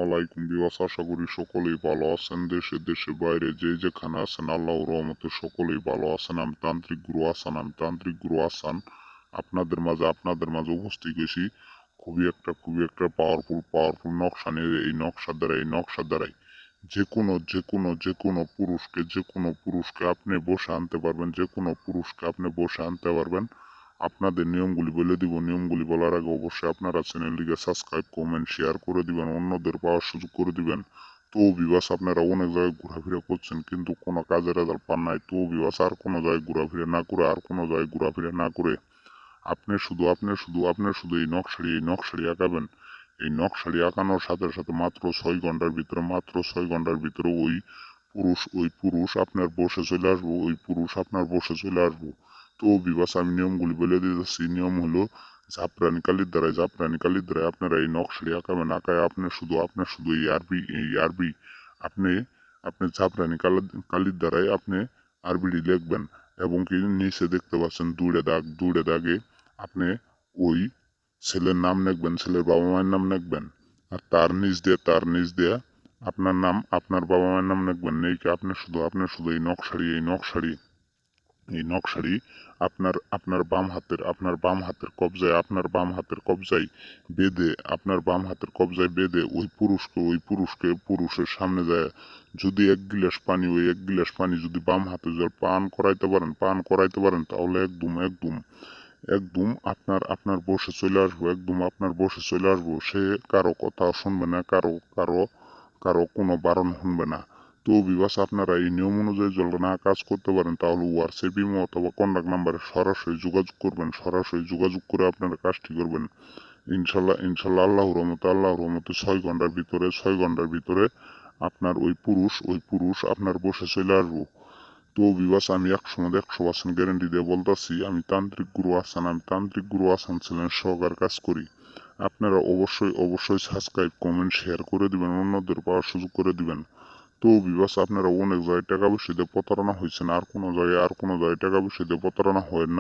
আলাইকুম ভিউয়ার্স, আশা করি সকলেই ভালো আছেন। দেশে বাইরে যে যেখানে আছেন আল্লাহর রহমতে সকলেই ভালো আছেন। আমি তান্ত্রিক গুরু আসান আপনাদের মাঝে উপস্থিত হয়েছি। খুবই একটা পাওয়ারফুল নকশা নিয়ে। এই নকশা দ্বারাই যে কোনো পুরুষকে আপনি বসে আনতে পারবেন। আপনাদের নিয়মগুলি বলে দিব। নিয়মগুলি বলার আগে অবশ্যই আপনারা চ্যানেলটিকে সাবস্ক্রাইব, কমেন্ট, শেয়ার করে দিবেন, অন্যদের পাওয়ার সুযোগ করে দিবেন। তো বিবাস আপনারা অনেক জায়গায় ঘোরাফেরা করছেন কিন্তু কোনো কাজের রেজাল্ট পান নাই। তো বিবাস আর কোনো জায়গায় ঘোরাফেরা না করে আপনি শুধু এই নকশাড়ি আঁকাবেন। এই নকশাড়ি আঁকানোর সাথে মাত্র 6 ঘন্টার ভিতরে ওই পুরুষ আপনার বসে চলে আসবো। তো বিবাস আমি নিয়মগুলি বলে দিতেছি। নিয়ম হলো জাফরানি কালির দ্বারাই আপনারা এই নকশাটি আঁকাবেন। আঁকায় আপনার শুধু এই আরবি আপনি আপনি কালির দ্বারাই আপনি আরবিটি লিখবেন। এবং কি নিচে দেখতে পাচ্ছেন দুইটা দাগে আপনি ওই ছেলের নাম লিখবেন, ছেলের বাবা মায়ের নাম লিখবেন। আর তার নিচ দিয়ে আপনার বাবা মায়ের নাম লিখবেন। নেই কি আপনি শুধু এই নকশারি আপনার বাম হাতের কবজায় বেঁধে ওই পুরুষকে পুরুষের সামনে যায় যদি 1 গ্লাস পানি যদি বাম হাতে পান করাইতে পারেন তাহলে একদম আপনার বসে চলে আসবো। সে কারো কথা শুনবে না, কারো কোনো বারণ শুনবে না। তো বিবাস আপনারা এই নিয়ম অনুযায়ী যদি না কাজ করতে পারেন তাহলে হোয়াটসঅ্যাপ, ইমো অথবা কন্ট্যাক্ট নাম্বারে সরাসরি যোগাযোগ করে আপনারা কাজটি করবেন। ইনশাল্লাহ আল্লাহর রহমতে 6 ঘন্টার ভিতরে আপনার ওই পুরুষ আপনার বসে চলে আসবো। তো বিবাস আমি 100% গ্যারেন্টি দিয়ে বলতাছি, আমি তান্ত্রিক গুরু আসান ছিলেন সহকার কাজ করি। আপনারা অবশ্যই সাবস্ক্রাইব, কমেন্ট, শেয়ার করে দিবেন, অন্যদের পাওয়ার সুযোগ করে দিবেন। তো বিবাস আপনারা অনেক জায়গায় টাকা পয়সা দিয়ে প্রতারণা হয়েছেন, আর কোনো জায়গায় টাকা পয়সা দিয়ে প্রতারণা হয় না।